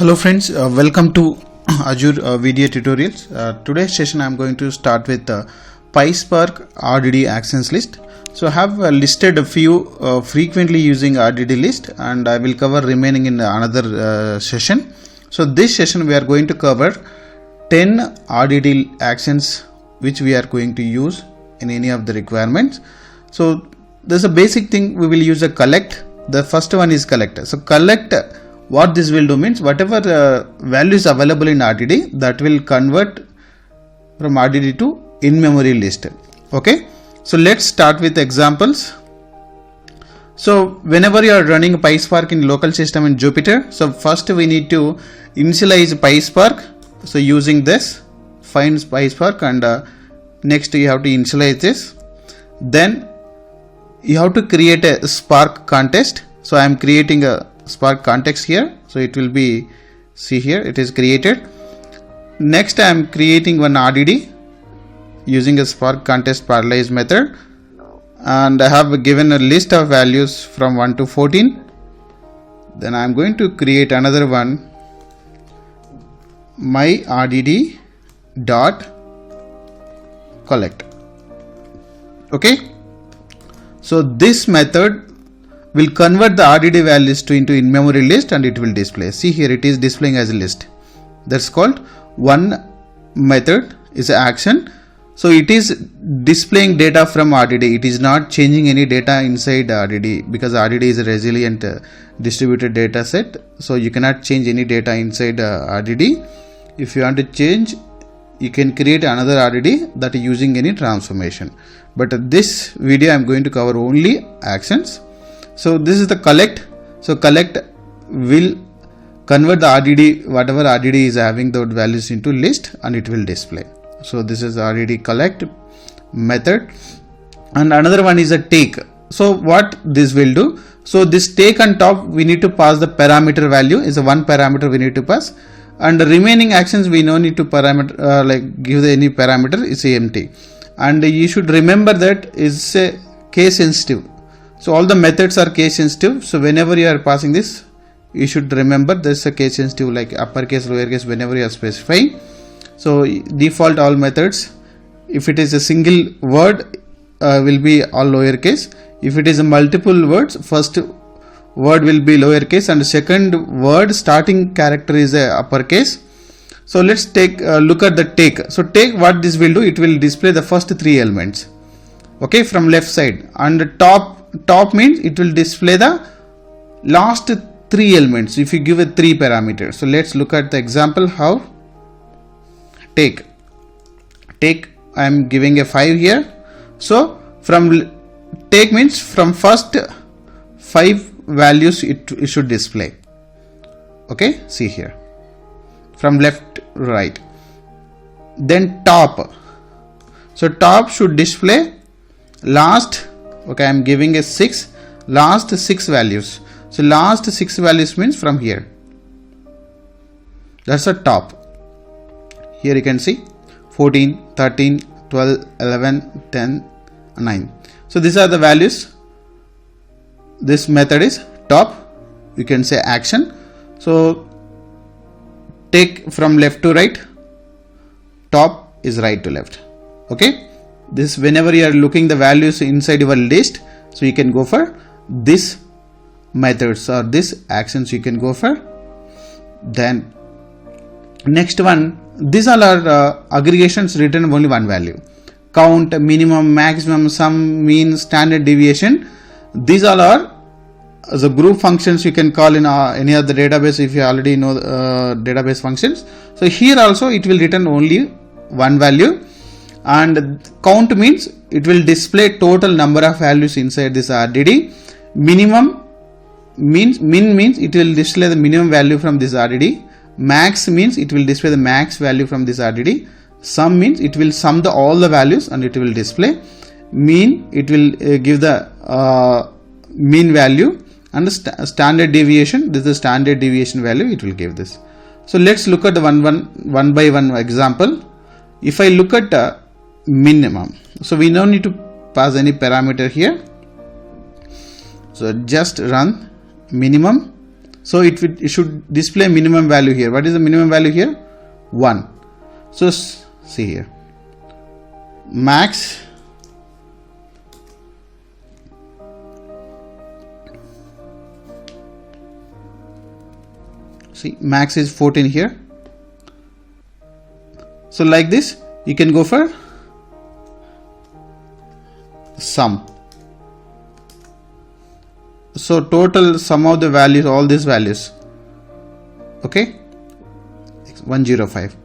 Hello friends, welcome to Azure video tutorials. Today's session I am going to start with PySpark RDD actions list. So I have listed a few frequently using RDD list, and I will cover remaining in another session. So this session we are going to cover 10 RDD actions which we are going to use in any of the requirements. So there's a basic thing, we will use a collect. The first one is collect. So collect, what this will do means whatever value is available in RDD, that will convert from RDD to in-memory list. Okay, so let's start with examples. So whenever you are running PySpark in local system in Jupyter, so first we need to initialize PySpark. So using this, find PySpark, and next you have to initialize this. Then you have to create a Spark context. So I am creating a Spark context here, so it will be, see here, it is created. Next I am creating one RDD using a Spark context parallelize method, and I have given a list of values from 1 to 14. Then I am going to create another one, my RDD dot collect. Okay, so this method will convert the RDD values into in-memory list, and it will display. See here, it is displaying as a list. That's called one method is an action. So it is displaying data from RDD. It is not changing any data inside RDD, because RDD is a resilient distributed data set. So you cannot change any data inside RDD. If you want to change, you can create another RDD that is using any transformation. But this video I am going to cover only actions. So this is the collect. So collect will convert the RDD, whatever RDD is having those values into list, and it will display. So this is RDD collect method. And another one is a take. So what this will do, so this take on top we need to pass the parameter value, is a one parameter we need to pass, and the remaining actions we no need to parameter like give any parameter, is empty. And you should remember that is a case sensitive. So all the methods are case sensitive. So whenever you are passing this, you should remember this is a case sensitive, like uppercase, lowercase, whenever you are specifying. So default all methods, if it is a single word will be all lowercase. If it is a multiple words, first word will be lowercase and second word starting character is a uppercase. So let's take a look at the take. So take, what this will do, it will display the first three elements, okay, from left side, and the top means it will display the last three elements if you give a three parameters. So let's look at the example how take I am giving a 5 here. So from take means from first 5 values it should display. Okay, see here, from left right. Then top, so top should display last, okay, I am giving a 6, last 6 values. So last 6 values means from here, that's a top. Here you can see 14, 13, 12, 11, 10, 9. So these are the values. This method is top, you can say action. So take from left to right, top is right to left. Okay, this whenever you are looking the values inside your list, so you can go for this methods or this actions you can go for. Then next one, these all are aggregations written only one value, count, minimum, maximum, sum, mean, standard deviation. These all are the group functions you can call in any other database if you already know database functions. So here also it will return only one value, and count means it will display total number of values inside this RDD. Minimum means, min means it will display the minimum value from this RDD. Max means it will display the max value from this RDD. Sum means it will sum all the values and it will display. Mean, it will give the mean value, and the standard deviation, this is the standard deviation value, it will give this. So let's look at the one by one example. If I look at minimum, so we don't need to pass any parameter here. So just run minimum. So it should display minimum value here. What is the minimum value here? 1. So see here, max max is 14 here. So like this you can go for sum. So total sum of the values, all these values, okay, 105.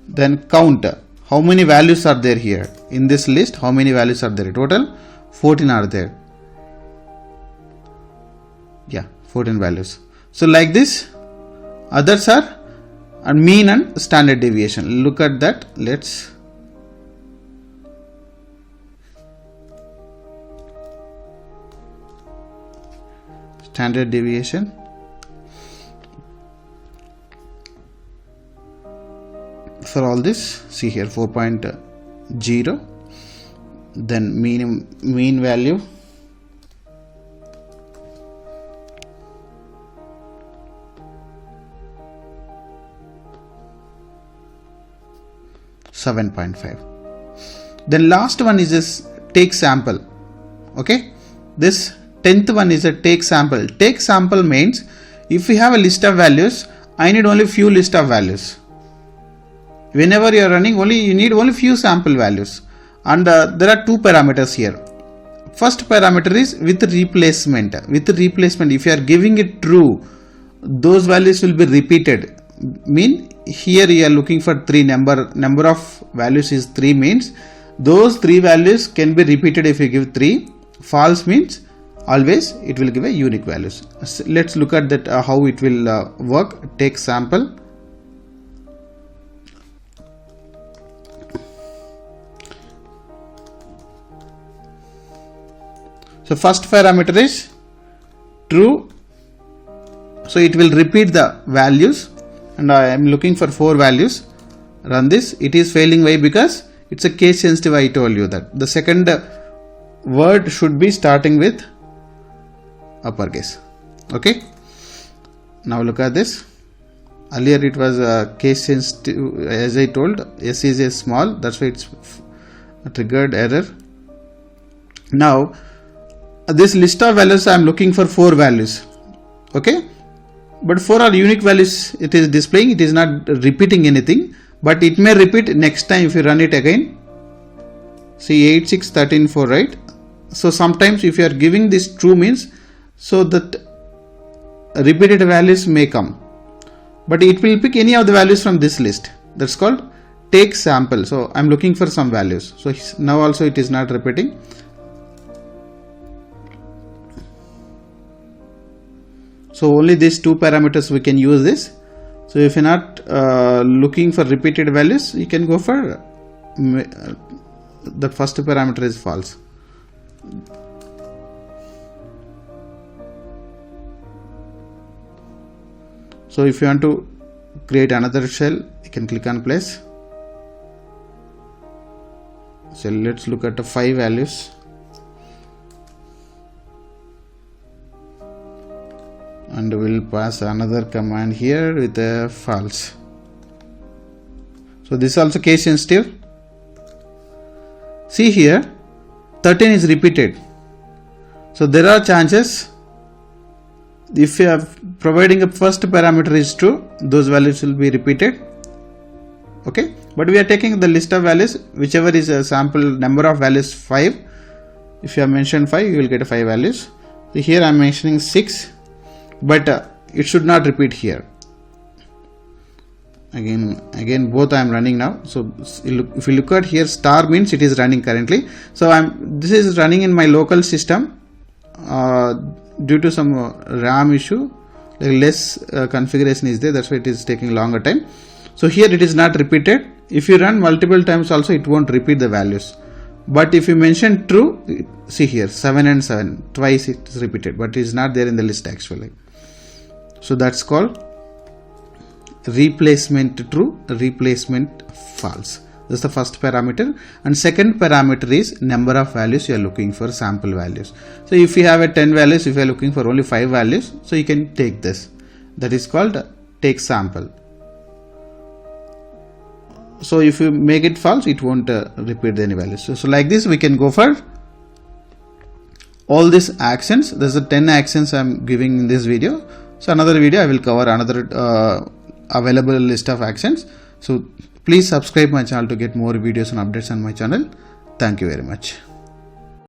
Then count how many values are there here in this list. How many values are there? Total 14 are there. Yeah, 14 values. So like this, others are mean and standard deviation. Look at that. Let's standard deviation. For all this, see here 4.0, then mean value, .5. Then last one is this take sample. Okay, this 10th one is a take sample. Take sample means if we have a list of values, I need only few list of values. Whenever you are running, you need only few sample values, and there are two parameters here. First parameter is with replacement. With replacement, if you are giving it true, those values will be repeated. Mean here you are looking for 3, number of values is 3, means those 3 values can be repeated if you give 3. False means always it will give a unique values. So let's look at that how it will work. Take sample. So first parameter is true, so it will repeat the values, and I am looking for 4 values. Run this. It is failing. Why? Because it's a case sensitive. I told you that the second word should be starting with uppercase. Okay, now look at this. Earlier it was a case sensitive, as I told, S is a small, that's why it's triggered error. Now this list of values I am looking for 4 values. Okay, but 4 are unique values it is displaying. It is not repeating anything, but it may repeat next time if you run it again. See 8, 6, 13, 4, right? So sometimes if you are giving this true means, so that repeated values may come, but it will pick any of the values from this list. That's called take sample. So I am looking for some values. So now also it is not repeating. So only these 2 parameters we can use this. So if you're not looking for repeated values, you can go for the first parameter is false. So if you want to create another shell, you can click on place. So let's look at the 5 values. And we'll pass another command here with a false. So this is also case sensitive. See here 13 is repeated. So there are chances if you are providing a first parameter is true, those values will be repeated. Okay, but we are taking the list of values, whichever is a sample number of values 5. If you have mentioned 5, you will get 5 values. So here I am mentioning 6. But it should not repeat here. Again both I am running now. So if you look at here, star means it is running currently. So this is running in my local system due to some RAM issue, like less configuration is there, that's why it is taking longer time. So here it is not repeated. If you run multiple times also, it won't repeat the values. But if you mention true, see here 7 and 7 twice it is repeated, but it is not there in the list actually. So that's called replacement true, replacement false. That's the first parameter. And second parameter is number of values you are looking for, sample values. So if you have a 10 values, if you are looking for only 5 values, so you can take this. That is called take sample. So if you make it false, it won't repeat any values. So like this we can go for all these actions. There's a 10 actions I'm giving in this video. So another video I will cover another available list of actions. So please subscribe my channel to get more videos and updates on my channel. Thank you very much.